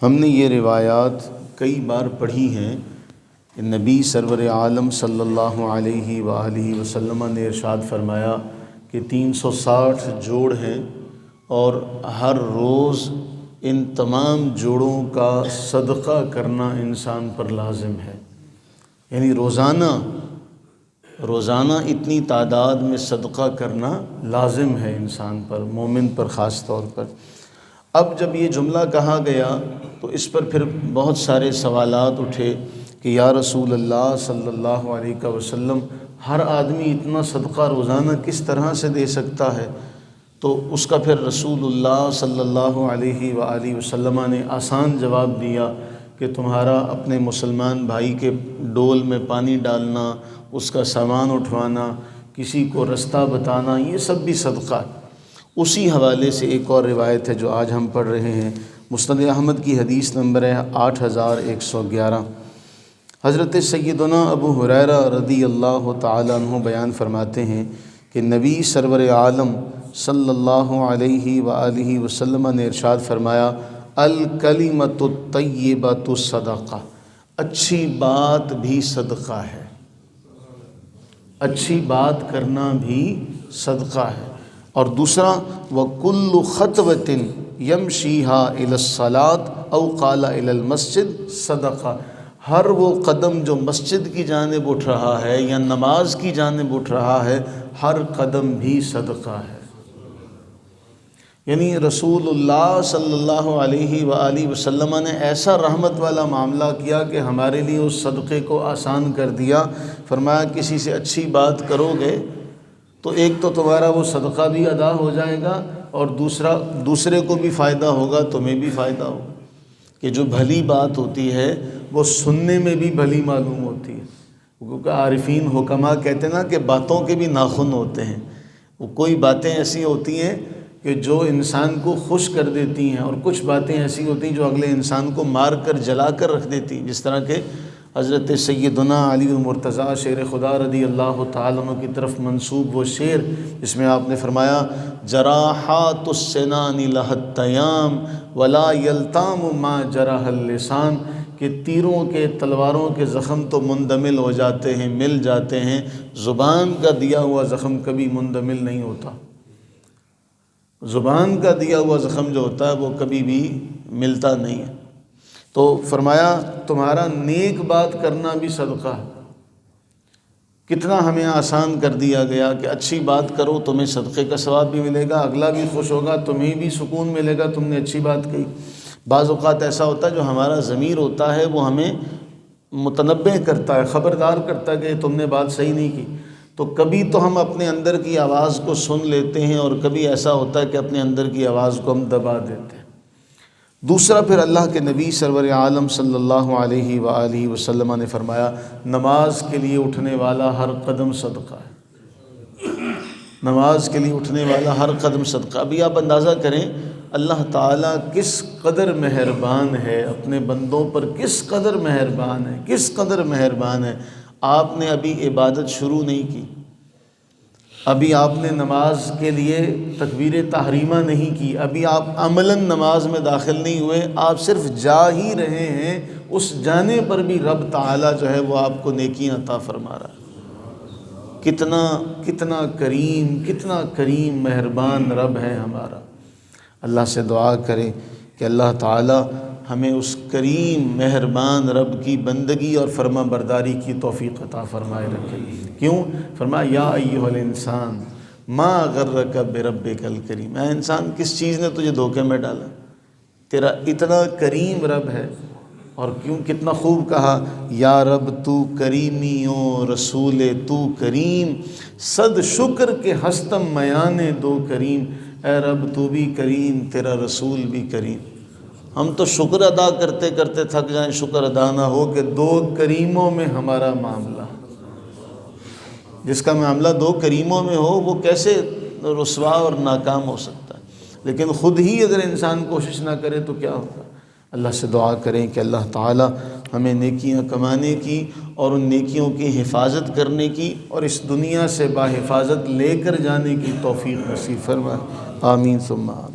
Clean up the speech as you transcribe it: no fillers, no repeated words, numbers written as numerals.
ہم نے یہ روایات کئی بار پڑھی ہیں کہ نبی سرور عالم صلی اللہ علیہ وآلہ وسلم نے ارشاد فرمایا کہ 360 جوڑ ہیں اور ہر روز ان تمام جوڑوں کا صدقہ کرنا انسان پر لازم ہے. یعنی روزانہ اتنی تعداد میں صدقہ کرنا لازم ہے انسان پر، مومن پر خاص طور پر. اب جب یہ جملہ کہا گیا تو اس پر پھر بہت سارے سوالات اٹھے کہ یا رسول اللہ صلی اللہ علیہ وسلم، ہر آدمی اتنا صدقہ روزانہ کس طرح سے دے سکتا ہے؟ تو اس کا پھر رسول اللہ صلی اللہ علیہ وآلہ وسلم نے آسان جواب دیا کہ تمہارا اپنے مسلمان بھائی کے ڈول میں پانی ڈالنا، اس کا سامان اٹھوانا، کسی کو رستہ بتانا، یہ سب بھی صدقہ ہے. اسی حوالے سے ایک اور روایت ہے جو آج ہم پڑھ رہے ہیں، مسند احمد کی حدیث نمبر ہے 8111. حضرت سیدنا ابو ہریرہ رضی اللہ تعالی عنہ بیان فرماتے ہیں کہ نبی سرور عالم صلی اللہ علیہ وآلہ وسلم نے ارشاد فرمایا، الکلمۃ الطیبۃ صدقہ، اچھی بات بھی صدقہ ہے، اچھی بات کرنا بھی صدقہ ہے. اور دوسرا، وَكُلُّ خَطْوَةٍ يَمْشِيهَا إِلَى الصَّلَاةِ أَوْ قَالَ إِلَى الْمَسْجِدِ صدقہ، ہر وہ قدم جو مسجد کی جانب اٹھ رہا ہے یا نماز کی جانب اٹھ رہا ہے، ہر قدم بھی صدقہ ہے. یعنی رسول اللہ صلی اللہ علیہ وآلہ وسلم نے ایسا رحمت والا معاملہ کیا کہ ہمارے لیے اس صدقے کو آسان کر دیا. فرمایا کسی سے اچھی بات کرو گے تو ایک تو تمہارا وہ صدقہ بھی ادا ہو جائے گا، اور دوسرے کو بھی فائدہ ہوگا، تمہیں بھی فائدہ ہوگا. کہ جو بھلی بات ہوتی ہے وہ سننے میں بھی بھلی معلوم ہوتی ہے، کیونکہ عارفین حکماء کہتے ہیں نا کہ باتوں کے بھی ناخن ہوتے ہیں. وہ کوئی باتیں ایسی ہوتی ہیں کہ جو انسان کو خوش کر دیتی ہیں، اور کچھ باتیں ایسی ہوتی ہیں جو اگلے انسان کو مار کر جلا کر رکھ دیتی ہیں. جس طرح کہ حضرت سیدنا علی المرتضیٰ شیر خدا رضی اللہ تعالیٰ عنہ کی طرف منسوب وہ شعر جس میں آپ نے فرمایا، جراحات السنان لها التیام ولا یلتام ما جرح اللسان، کہ تیروں کے تلواروں کے زخم تو مندمل ہو جاتے ہیں، مل جاتے ہیں، زبان کا دیا ہوا زخم کبھی مندمل نہیں ہوتا. زبان کا دیا ہوا زخم جو ہوتا ہے وہ کبھی بھی ملتا نہیں ہے. تو فرمایا تمہارا نیک بات کرنا بھی صدقہ ہے. کتنا ہمیں آسان کر دیا گیا کہ اچھی بات کرو، تمہیں صدقے کا ثواب بھی ملے گا، اگلا بھی خوش ہوگا، تمہیں بھی سکون ملے گا، تم نے اچھی بات کہی. بعض اوقات ایسا ہوتا ہے جو ہمارا ضمیر ہوتا ہے وہ ہمیں متنبہ کرتا ہے، خبردار کرتا ہے کہ تم نے بات صحیح نہیں کی. تو کبھی تو ہم اپنے اندر کی آواز کو سن لیتے ہیں، اور کبھی ایسا ہوتا ہے کہ اپنے اندر کی آواز کو ہم دبا دیتے ہیں. دوسرا پھر اللہ کے نبی سرور عالم صلی اللہ علیہ وآلہ وسلم نے فرمایا، نماز کے لیے اٹھنے والا ہر قدم صدقہ ہے. نماز کے لیے اٹھنے والا ہر قدم صدقہ. ابھی آپ اندازہ کریں اللہ تعالیٰ کس قدر مہربان ہے اپنے بندوں پر، کس قدر مہربان ہے، کس قدر مہربان ہے. آپ نے ابھی عبادت شروع نہیں کی، ابھی آپ نے نماز کے لیے تکبیر تحریمہ نہیں کی، ابھی آپ عملاً نماز میں داخل نہیں ہوئے، آپ صرف جا ہی رہے ہیں، اس جانے پر بھی رب تعالیٰ جو ہے وہ آپ کو نیکیاں عطا فرما رہا ہے. کتنا کریم مہربان رب ہے ہمارا. اللہ سے دعا کریں کہ اللہ تعالیٰ ہمیں اس کریم مہربان رب کی بندگی اور فرما برداری کی توفیق عطا فرمائے رکھے. کیوں؟ فرمایا یا ایھا الانسان ما غرک بربک الکریم، اے انسان کس چیز نے تجھے دھوکے میں ڈالا؟ تیرا اتنا کریم رب ہے. اور کیوں کتنا خوب کہا، یا رب تو کریمیوں رسول تو کریم، صد شکر کے ہستم میان دو کریم. اے رب تو بھی کریم، تیرا رسول بھی کریم. ہم تو شکر ادا کرتے کرتے تھک جائیں، شکر ادا نہ ہو کہ دو کریموں میں ہمارا معاملہ. جس کا معاملہ دو کریموں میں ہو وہ کیسے رسوا اور ناکام ہو سکتا ہے؟ لیکن خود ہی اگر انسان کوشش نہ کرے تو کیا ہوگا؟ اللہ سے دعا کریں کہ اللہ تعالی ہمیں نیکیاں کمانے کی اور ان نیکیوں کی حفاظت کرنے کی اور اس دنیا سے باحفاظت لے کر جانے کی توفیق نصیب فرمائے. آمین ثم آمین.